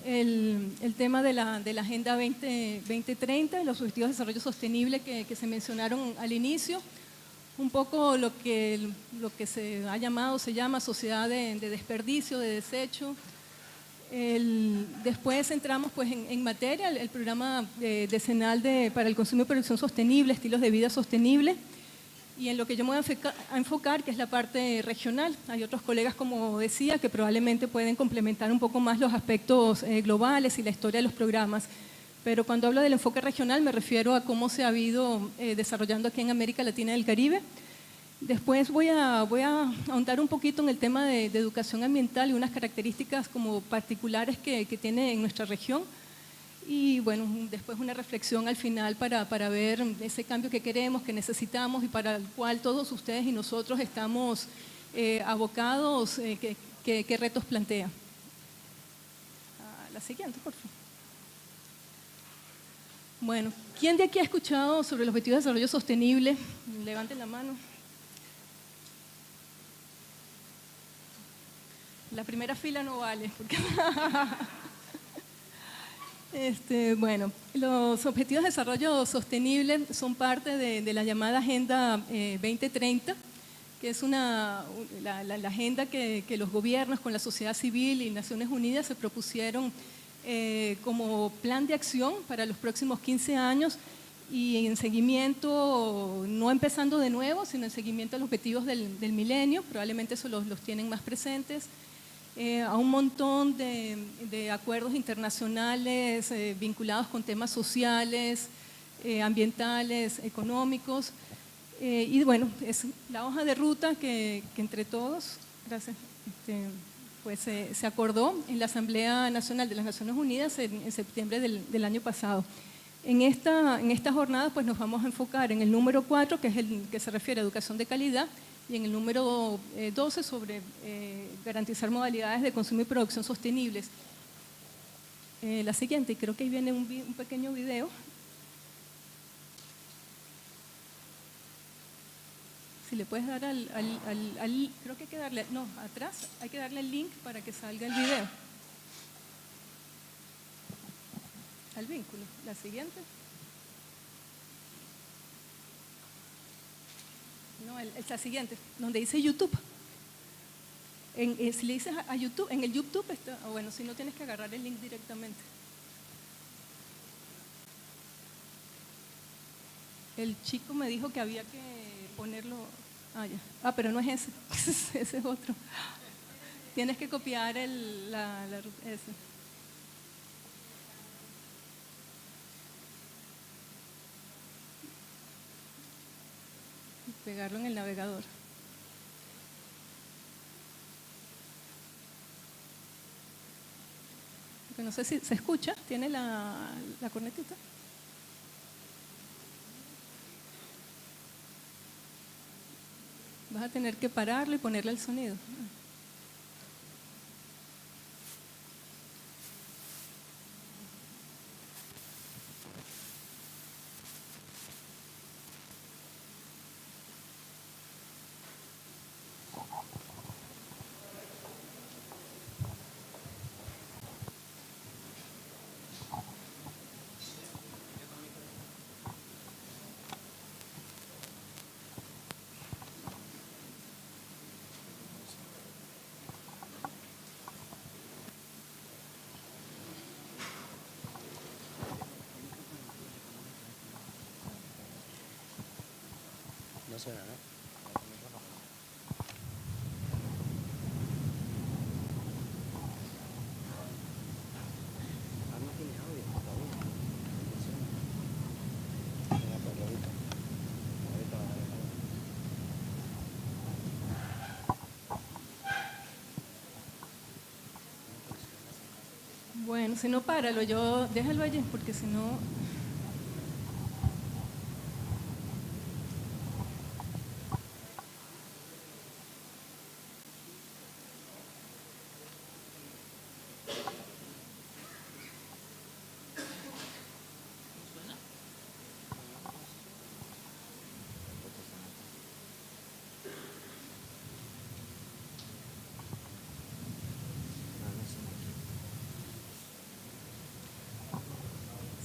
el tema de la Agenda 2030 y los Objetivos de Desarrollo Sostenible que se mencionaron al inicio, un poco lo que se ha llamado, se llama sociedad de desperdicio, de desecho. Después entramos pues, en materia, el programa decenal para el consumo y producción sostenible, estilos de vida sostenible, y en lo que yo me voy a enfocar, que es la parte regional. Hay otros colegas, como decía, que probablemente pueden complementar un poco más los aspectos globales y la historia de los programas. Pero cuando hablo del enfoque regional me refiero a cómo se ha ido desarrollando aquí en América Latina y el Caribe. Después voy a ahondar un poquito en el tema de educación ambiental y unas características como particulares que tiene en nuestra región. Y bueno, después una reflexión al final para ver ese cambio que queremos, que necesitamos y para el cual todos ustedes y nosotros estamos abocados, qué retos plantea. La siguiente, por favor. Bueno, ¿quién de aquí ha escuchado sobre los Objetivos de Desarrollo Sostenible? Levanten la mano. La primera fila no vale. Porque bueno, los Objetivos de Desarrollo Sostenible son parte de la llamada Agenda 2030, que es la agenda que los gobiernos con la sociedad civil y Naciones Unidas se propusieron como plan de acción para los próximos 15 años y en seguimiento, no empezando de nuevo, sino en seguimiento a los objetivos del milenio, probablemente eso los tienen más presentes. A un montón de acuerdos internacionales vinculados con temas sociales, ambientales, económicos. Y bueno, es la hoja de ruta que entre todos, gracias, pues se acordó en la Asamblea Nacional de las Naciones Unidas en septiembre del año pasado. En esta jornada pues nos vamos a enfocar en el número 4, que es el que se refiere a educación de calidad, y en el número 12 sobre garantizar modalidades de consumo y producción sostenibles. La siguiente, creo que ahí viene un pequeño video. Si le puedes dar creo que hay que darle, no, atrás, hay que darle el link para que salga el video. Al vínculo. La siguiente. No, la siguiente, donde dice YouTube. Si le dices a YouTube, en el YouTube está, bueno, si no tienes que agarrar el link directamente. El chico me dijo que había que ponerlo, ya. Pero no es ese, ese es otro. Tienes que copiar ese. Pegarlo en el navegador. Porque no sé si se escucha, tiene la cornetita. Vas a tener que pararlo y ponerle el sonido. No suena, ¿no? No tiene audio todavía. No suena. Venga, pues ahorita. Ahorita va a dejar. Bueno, si no, páralo, déjalo allí, porque si no…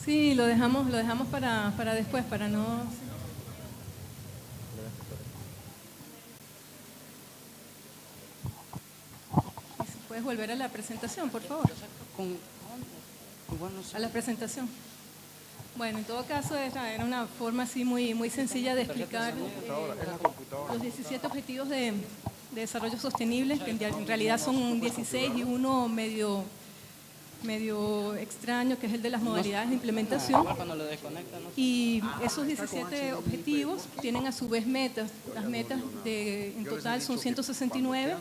Sí, lo dejamos para después, para no... Si puedes volver a la presentación, por favor. A la presentación. Bueno, en todo caso era una forma así muy sencilla de explicar los 17 objetivos de desarrollo sostenible, que en realidad son 16 y uno medio extraño, que es el de las modalidades de implementación. Y esos 17 objetivos tienen a su vez metas. Las metas en total son 169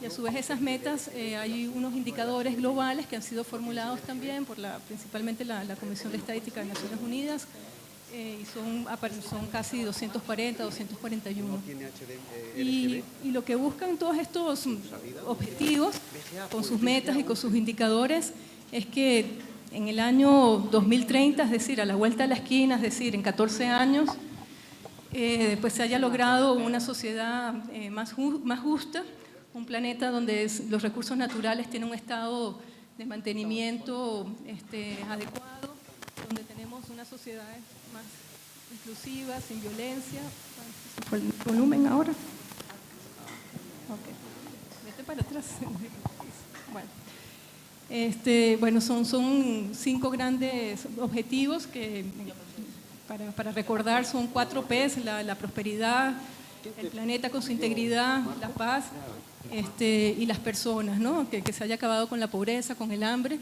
y a su vez esas metas hay unos indicadores globales que han sido formulados también por principalmente la Comisión de Estadística de Naciones Unidas y son casi 240, 241. Y lo que buscan todos estos objetivos, con sus metas y con sus indicadores, es que en el año 2030, es decir, a la vuelta de la esquina, es decir, en 14 años, pues se haya logrado una sociedad más justa, un planeta donde los recursos naturales tienen un estado de mantenimiento adecuado, donde tenemos unas sociedades más inclusivas, sin violencia. ¿El volumen ahora? Ok. Vete para atrás. Bueno. Son 5 grandes objetivos que, para recordar, son 4 P's: la prosperidad, el planeta con su integridad, la paz y las personas, ¿no? Que se haya acabado con la pobreza, con el hambre,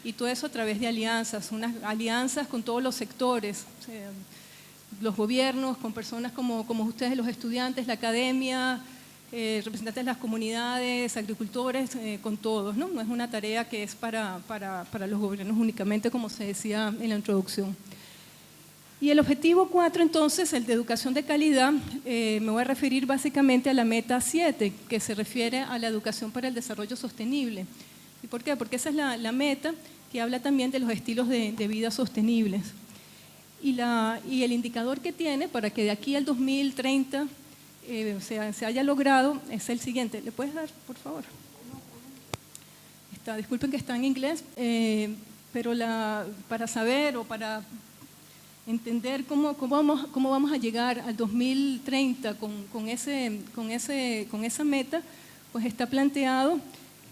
y todo eso a través de alianzas, unas alianzas con todos los sectores, los gobiernos, con personas como ustedes, los estudiantes, la academia, representantes de las comunidades, agricultores, con todos, ¿no? No es una tarea que es para los gobiernos únicamente, como se decía en la introducción. Y el objetivo 4, entonces, el de educación de calidad, me voy a referir básicamente a la meta 7, que se refiere a la educación para el desarrollo sostenible. ¿Y por qué? Porque esa es la meta que habla también de los estilos de vida sostenibles. Y el indicador que tiene para que de aquí al 2030 se haya logrado es el siguiente. ¿Le puedes dar, por favor? Disculpen que está en inglés, pero para saber o para entender cómo vamos a llegar al 2030 con esa meta, pues está planteado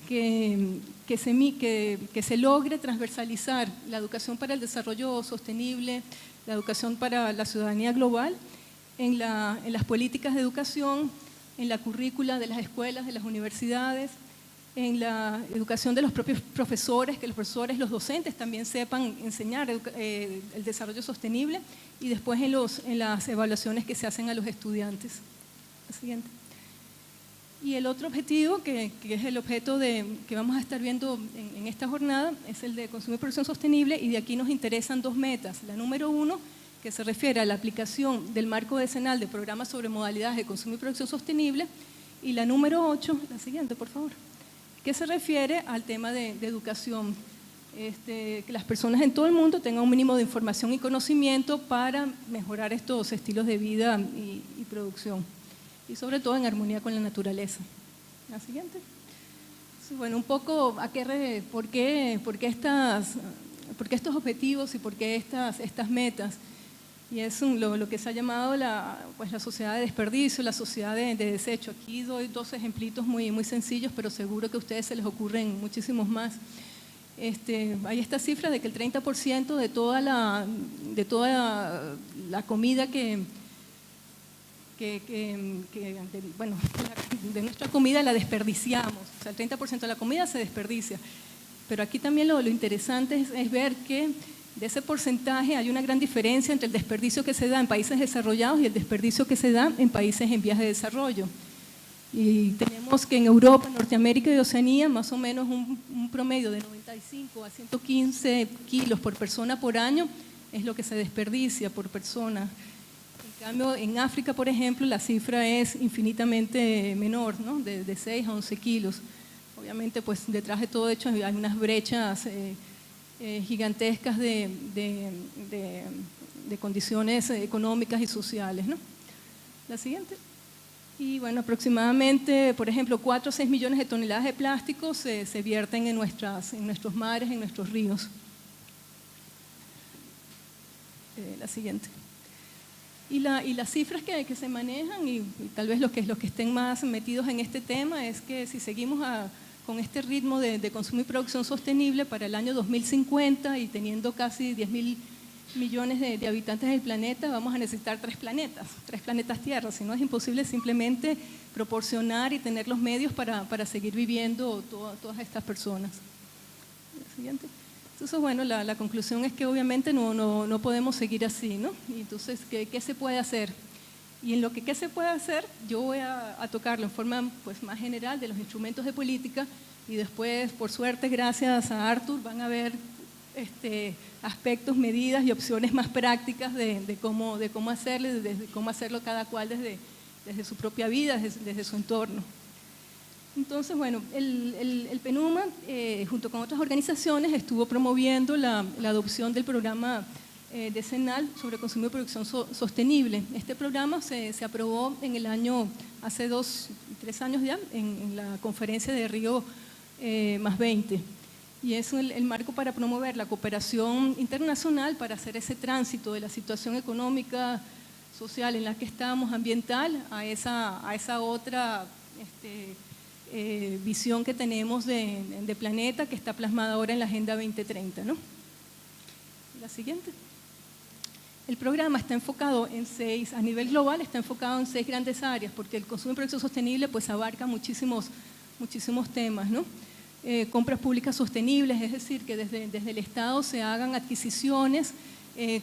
que se logre transversalizar la educación para el desarrollo sostenible, la educación para la ciudadanía global, en las políticas de educación, en la currícula de las escuelas, de las universidades, en la educación de los propios profesores, que los profesores, los docentes también sepan enseñar el desarrollo sostenible, y después en las evaluaciones que se hacen a los estudiantes. La siguiente. Y el otro objetivo, que es el objeto que vamos a estar viendo en esta jornada, es el de consumo y producción sostenible, y de aquí nos interesan 2 metas. La número 1, que se refiere a la aplicación del marco decenal de programas sobre modalidades de consumo y producción sostenible, y la número 8, la siguiente, por favor, que se refiere al tema de educación, que las personas en todo el mundo tengan un mínimo de información y conocimiento para mejorar estos estilos de vida y producción, y sobre todo en armonía con la naturaleza. La siguiente. Sí, bueno, un poco por qué estos objetivos y por qué estas metas. Y es lo que se ha llamado la sociedad de desperdicio, la sociedad de desecho. Aquí doy 2 ejemplitos muy sencillos, pero seguro que a ustedes se les ocurren muchísimos más. Hay esta cifra de que el 30% de toda la comida de nuestra comida la desperdiciamos. O sea, el 30% de la comida se desperdicia. Pero aquí también lo interesante es ver que de ese porcentaje hay una gran diferencia entre el desperdicio que se da en países desarrollados y el desperdicio que se da en países en vías de desarrollo. Y tenemos que en Europa, Norteamérica y Oceanía, más o menos un promedio de 95 a 115 kilos por persona por año es lo que se desperdicia por persona. En cambio, en África, por ejemplo, la cifra es infinitamente menor, ¿no? de 6 a 11 kilos. Obviamente, pues detrás de todo hecho hay unas brechas gigantescas de condiciones económicas y sociales, ¿no? La siguiente. Y bueno, aproximadamente, por ejemplo, 4 o 6 millones de toneladas de plástico se vierten en nuestros mares, en nuestros ríos. La siguiente. Y las cifras que se manejan, y tal vez los que estén más metidos en este tema, es que si seguimos con este ritmo de consumo y producción sostenible para el año 2050 y teniendo casi 10.000 millones de habitantes del planeta, vamos a necesitar 3 planetas Tierra, si no es imposible simplemente proporcionar y tener los medios para seguir viviendo todas estas personas. La siguiente. Entonces, bueno, la conclusión es que obviamente no podemos seguir así, ¿no? Y entonces, ¿qué se puede hacer? Y en lo que se puede hacer, yo voy a tocarlo en forma pues, más general de los instrumentos de política y después, por suerte, gracias a Arthur, van a ver aspectos, medidas y opciones más prácticas de cómo hacerlo, de cómo hacerlo cada cual desde su propia vida, desde su entorno. Entonces, bueno, el PENUMA, junto con otras organizaciones, estuvo promoviendo la adopción del programa decenal sobre consumo y producción sostenible. Este programa se aprobó en el año, hace 3 años ya, en la conferencia de Río +20. Y es el marco para promover la cooperación internacional para hacer ese tránsito de la situación económica, social en la que estamos, ambiental, a esa otra visión que tenemos de planeta que está plasmada ahora en la Agenda 2030, ¿no? La siguiente. El programa está enfocado a nivel global está enfocado en 6 grandes áreas, porque el consumo y producción sostenible pues abarca muchísimos temas, ¿no? Compras públicas sostenibles, es decir, que desde el Estado se hagan adquisiciones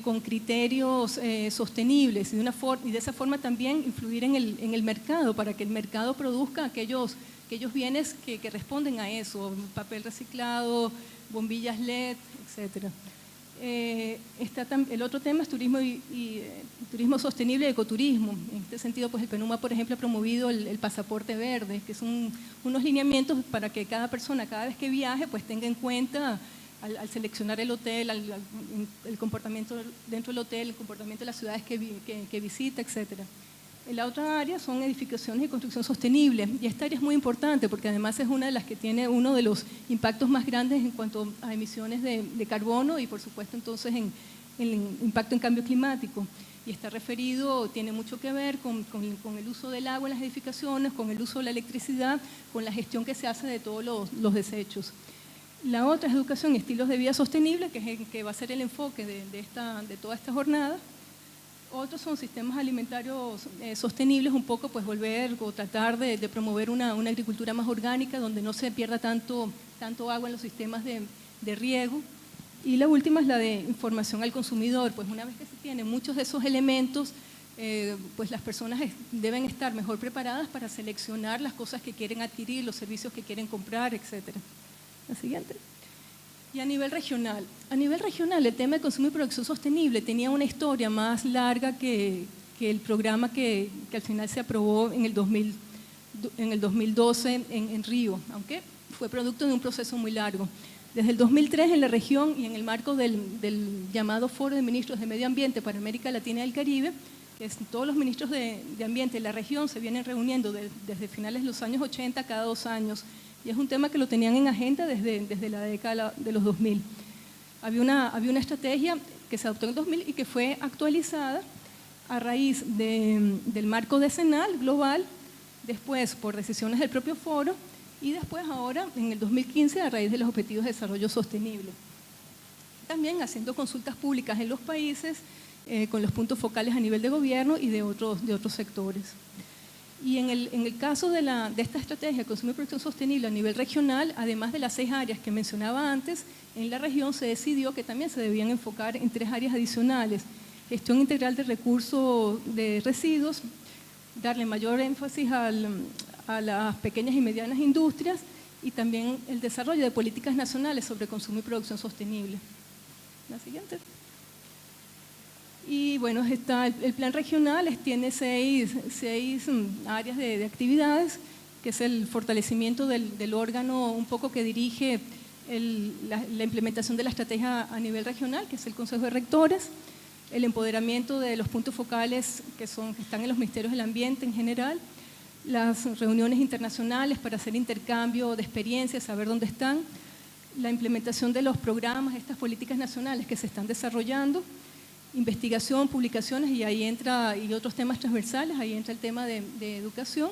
con criterios sostenibles y de esa forma también influir en el mercado para que el mercado produzca aquellos bienes que responden a eso, papel reciclado, bombillas LED, etc. El otro tema es turismo turismo sostenible y ecoturismo. En este sentido, pues el PENUMA, por ejemplo, ha promovido el pasaporte verde, que son unos lineamientos para que cada persona, cada vez que viaje, pues tenga en cuenta al seleccionar el hotel, el comportamiento dentro del hotel, el comportamiento de las ciudades que visita, etcétera. La otra área son edificaciones y construcción sostenible, y esta área es muy importante porque además es una de las que tiene uno de los impactos más grandes en cuanto a emisiones de carbono y por supuesto entonces en el impacto en cambio climático. Y está referido, tiene mucho que ver con el uso del agua en las edificaciones, con el uso de la electricidad, con la gestión que se hace de todos los desechos. La otra es educación y estilos de vida sostenibles, que va a ser el enfoque de toda esta jornada. Otros son sistemas alimentarios sostenibles, un poco pues volver o tratar de promover una agricultura más orgánica donde no se pierda tanto agua en los sistemas de riego. Y la última es la de información al consumidor, pues una vez que se tienen muchos de esos elementos, pues las personas deben estar mejor preparadas para seleccionar las cosas que quieren adquirir, los servicios que quieren comprar, etc. La siguiente. Y a nivel regional el tema de consumo y producción sostenible tenía una historia más larga que el programa que al final se aprobó en el 2012 en Río, aunque fue producto de un proceso muy largo. Desde el 2003 en la región y en el marco del llamado Foro de Ministros de Medio Ambiente para América Latina y el Caribe, que todos los ministros de Ambiente de la región se vienen reuniendo desde finales de los años 80 cada 2 años, y es un tema que lo tenían en agenda desde la década de los 2000. Había una estrategia que se adoptó en el 2000 y que fue actualizada a raíz del marco decenal global, después por decisiones del propio foro y después ahora en el 2015 a raíz de los Objetivos de Desarrollo Sostenible. También haciendo consultas públicas en los países con los puntos focales a nivel de gobierno y de otros sectores. Y en el caso de esta estrategia de consumo y producción sostenible a nivel regional, además de las 6 áreas que mencionaba antes, en la región se decidió que también se debían enfocar en 3 áreas adicionales: gestión integral de recursos de residuos, darle mayor énfasis a las pequeñas y medianas industrias y también el desarrollo de políticas nacionales sobre consumo y producción sostenible. La siguiente. Y bueno, el plan regional tiene 6 áreas de actividades, que es el fortalecimiento del órgano un poco que dirige la implementación de la estrategia a nivel regional, que es el Consejo de Rectores, el empoderamiento de los puntos focales que están en los ministerios del ambiente en general, las reuniones internacionales para hacer intercambio de experiencias, saber dónde están, la implementación de los programas, estas políticas nacionales que se están desarrollando, investigación, publicaciones, y ahí entra, y otros temas transversales, ahí entra el tema de educación.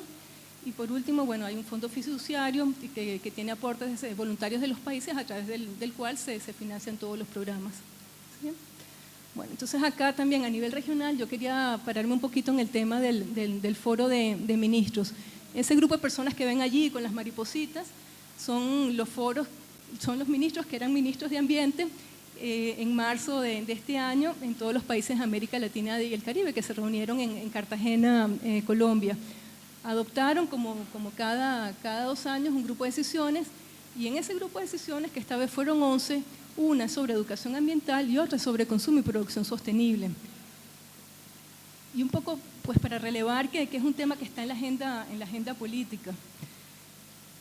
Y por último, bueno, hay un fondo fiduciario que tiene aportes de voluntarios de los países a través del cual se financian todos los programas. ¿Sí? Bueno, entonces acá también a nivel regional yo quería pararme un poquito en el tema del foro de ministros. Ese grupo de personas que ven allí con las maripositas son los foros, son los ministros que eran ministros de ambiente en marzo de este año en todos los países de América Latina y el Caribe que se reunieron en Cartagena, Colombia. Adoptaron como cada 2 años un grupo de decisiones, y en ese grupo de decisiones, que esta vez fueron 11, una sobre educación ambiental y otra sobre consumo y producción sostenible. Y un poco pues para relevar que es un tema que está en la agenda política.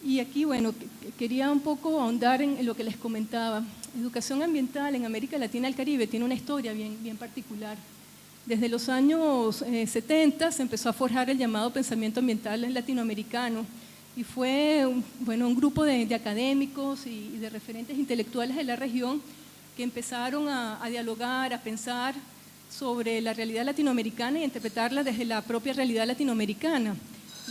Y aquí, bueno, quería un poco ahondar en lo que les comentaba. Educación ambiental en América Latina y el Caribe tiene una historia bien particular. Desde los años 70 se empezó a forjar el llamado pensamiento ambiental latinoamericano, y fue un grupo de académicos y de referentes intelectuales de la región que empezaron a dialogar, a pensar sobre la realidad latinoamericana y a interpretarla desde la propia realidad latinoamericana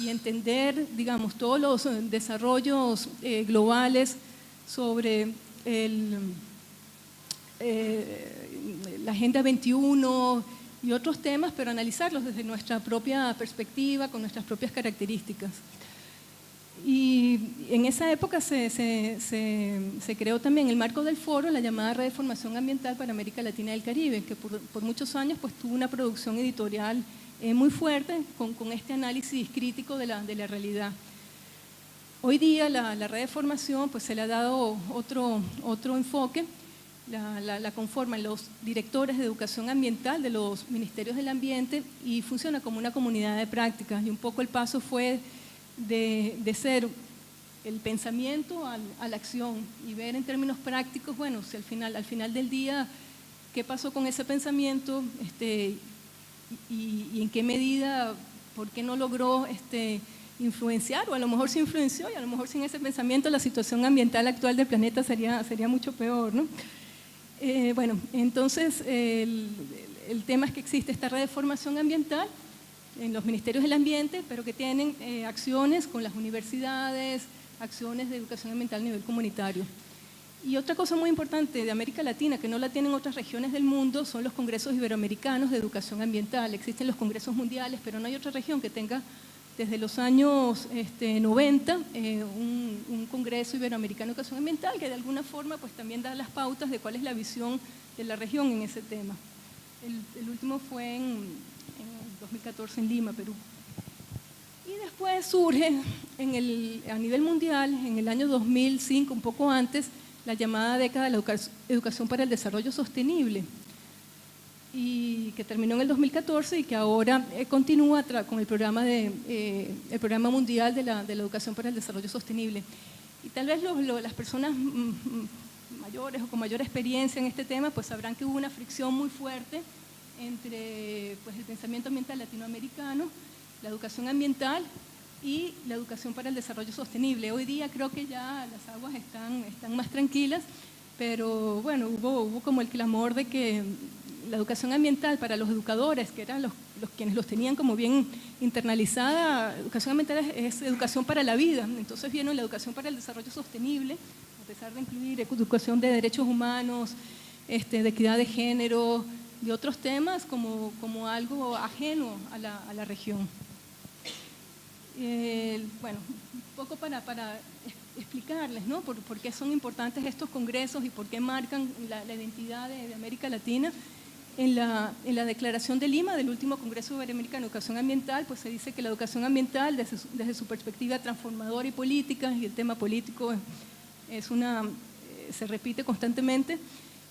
y entender, digamos, todos los desarrollos globales sobre la Agenda 21 y otros temas, pero analizarlos desde nuestra propia perspectiva, con nuestras propias características. Y en esa época se creó también el marco del foro la llamada Red de Formación Ambiental para América Latina y el Caribe, que por muchos años pues, tuvo una producción editorial muy fuerte con este análisis crítico de la realidad. Hoy día la Red de Formación pues, se le ha dado otro enfoque. La conforman los directores de educación ambiental de los ministerios del ambiente y funciona como una comunidad de prácticas, y un poco el paso fue de ser el pensamiento a la acción y ver en términos prácticos, bueno, si al final del día, qué pasó con ese pensamiento y en qué medida, por qué no logró influenciar, o a lo mejor sí influenció, y a lo mejor sin ese pensamiento la situación ambiental actual del planeta sería mucho peor, ¿no? Bueno, entonces el tema es que existe esta red de formación ambiental en los ministerios del ambiente, pero que tienen acciones con las universidades, acciones de educación ambiental a nivel comunitario. Y otra cosa muy importante de América Latina, que no la tienen otras regiones del mundo, son los congresos iberoamericanos de educación ambiental. Existen los congresos mundiales, pero no hay otra región que tenga desde los años 90 un congreso iberoamericano de educación ambiental que de alguna forma pues, también da las pautas de cuál es la visión de la región en ese tema. El último fue en 2014 en Lima, Perú. Y después surge a nivel mundial, en el año 2005, un poco antes, la llamada década de la educación para el desarrollo sostenible, y que terminó en el 2014 y que ahora continúa con el programa mundial de la educación para el desarrollo sostenible. Y tal vez las personas mayores o con mayor experiencia en este tema pues sabrán que hubo una fricción muy fuerte entre pues, el pensamiento ambiental latinoamericano, la educación ambiental y la educación para el desarrollo sostenible. Hoy día creo que ya las aguas están más tranquilas, pero bueno, hubo como el clamor de que la educación ambiental para los educadores, que eran quienes los tenían como bien internalizada, educación ambiental es educación para la vida. Entonces vino la educación para el desarrollo sostenible, a pesar de incluir educación de derechos humanos, de equidad de género, y otros temas como algo ajeno a la región. Bueno, un poco para explicarles, ¿no? por qué son importantes estos congresos y por qué marcan la identidad de América Latina. En la Declaración de Lima del último Congreso Iberoamericano de Educación Ambiental, pues se dice que la educación ambiental, desde su perspectiva transformadora y política, y el tema político se repite constantemente,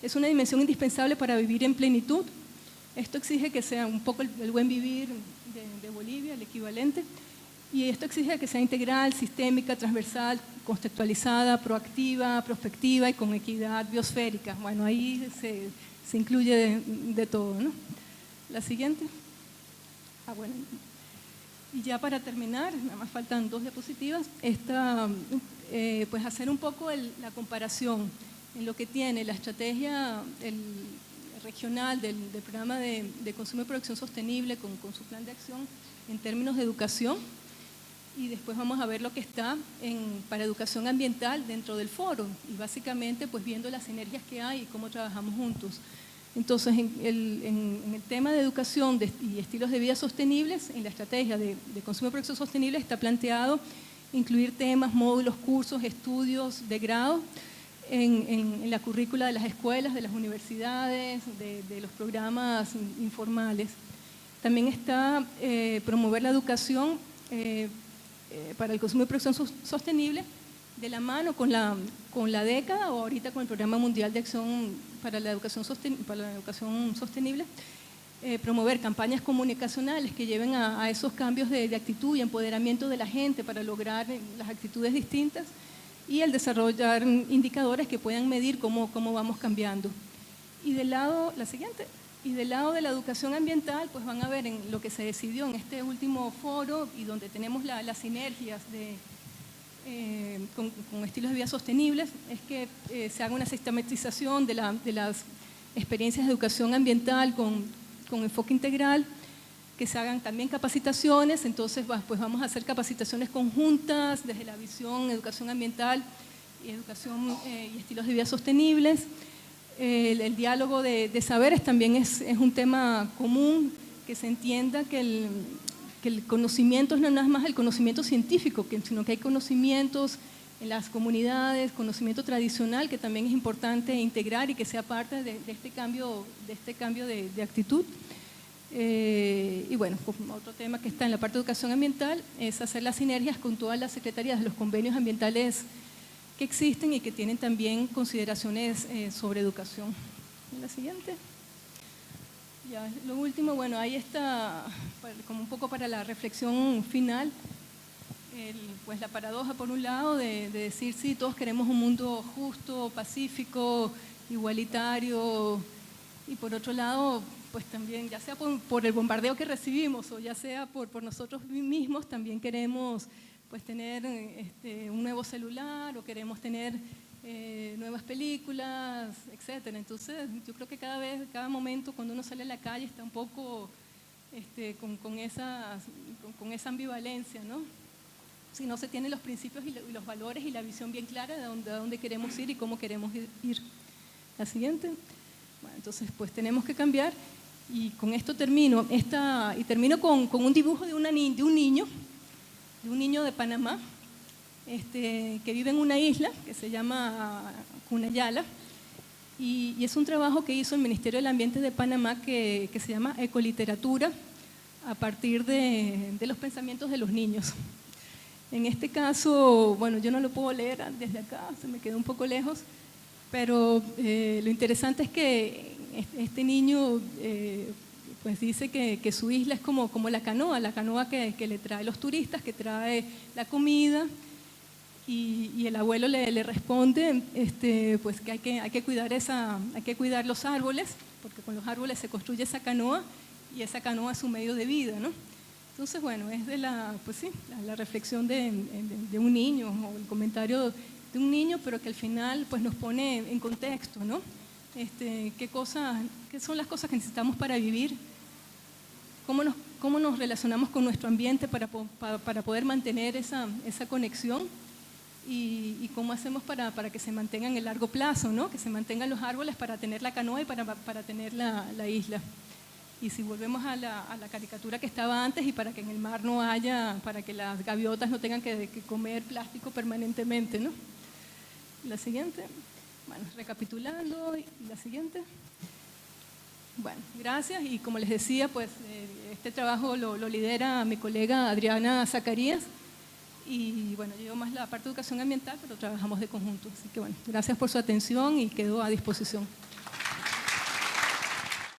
es una dimensión indispensable para vivir en plenitud. Esto exige que sea un poco el buen vivir de Bolivia, el equivalente, y esto exige que sea integral, sistémica, transversal, contextualizada, proactiva, prospectiva y con equidad biosférica. Bueno, ahí se incluye de todo, ¿no? La siguiente. Bueno, y ya para terminar, nada más faltan 2 diapositivas, pues hacer un poco la comparación en lo que tiene la estrategia regional del programa de consumo y producción sostenible con su plan de acción en términos de educación. Y después vamos a ver lo que está para educación ambiental dentro del foro y básicamente pues viendo las sinergias que hay y cómo trabajamos juntos. Entonces, en el tema de educación y estilos de vida sostenibles, en la estrategia de consumo y producción sostenible está planteado incluir temas, módulos, cursos, estudios de grado en la currícula de las escuelas, de las universidades, de los programas informales. También está promover la educación para el consumo y producción sostenible de la mano con la década o ahorita con el Programa Mundial de Acción para la Educación Sostenible, promover campañas comunicacionales que lleven a esos cambios de actitud y empoderamiento de la gente para lograr las actitudes distintas y el desarrollar indicadores que puedan medir cómo vamos cambiando. Y del lado, la siguiente, y del lado de la educación ambiental, pues van a ver en lo que se decidió en este último foro y donde tenemos las sinergias con estilos de vida sostenibles, es que se haga una sistematización de las experiencias de educación ambiental con enfoque integral, que se hagan también capacitaciones, entonces pues vamos a hacer capacitaciones conjuntas desde la visión educación ambiental y educación y estilos de vida sostenibles. El diálogo de saberes también es un tema común, que se entienda que el conocimiento no es más el conocimiento científico, sino que hay conocimientos en las comunidades, conocimiento tradicional que también es importante integrar y que sea parte de este cambio de actitud. Y bueno, otro tema que está en la parte de educación ambiental es hacer las sinergias con todas las secretarías de los convenios ambientales que existen y que tienen también consideraciones sobre educación. La siguiente. Ya, lo último, bueno, ahí está como un poco para la reflexión final, pues la paradoja por un lado de decir sí, todos queremos un mundo justo, pacífico, igualitario, y por otro lado, pues también, ya sea por el bombardeo que recibimos o ya sea por nosotros mismos, también queremos pues tener un nuevo celular o queremos tener nuevas películas, etcétera. Entonces, yo creo que cada momento cuando uno sale a la calle está un poco con esa ambivalencia, ¿no? Si no se tienen los principios y los valores y la visión bien clara de a dónde queremos ir y cómo queremos ir. La siguiente. Bueno, entonces, pues tenemos que cambiar y con esto termino. Termino con un dibujo de un niño de Panamá, que vive en una isla que se llama Cunayala y es un trabajo que hizo el Ministerio del Ambiente de Panamá que se llama Ecoliteratura a partir de los pensamientos de los niños. En este caso, bueno, yo no lo puedo leer desde acá, se me quedó un poco lejos, pero lo interesante es que este niño pues dice que su isla es como la canoa que le trae los turistas, que trae la comida, y el abuelo le responde pues que hay que cuidar los árboles, porque con los árboles se construye esa canoa y esa canoa es su medio de vida, ¿no? Entonces, bueno, es pues sí, la reflexión de un niño o el comentario de un niño, pero que al final pues nos pone en contexto, ¿no? ¿Qué son las cosas que necesitamos para vivir? ¿Cómo nos relacionamos con nuestro ambiente para poder mantener esa conexión? Y cómo hacemos para que se mantengan en el largo plazo, ¿no? Que se mantengan los árboles para tener la canoa y para tener la isla. Y si volvemos a la caricatura que estaba antes y para que en el mar no haya, para que las gaviotas no tengan que comer plástico permanentemente, ¿no? La siguiente. Bueno, recapitulando, la siguiente. Bueno, gracias y como les decía, pues este trabajo lo lidera mi colega Adriana Zacarías y bueno, yo llevo más la parte de educación ambiental, pero trabajamos de conjunto. Así que bueno, gracias por su atención y quedo a disposición.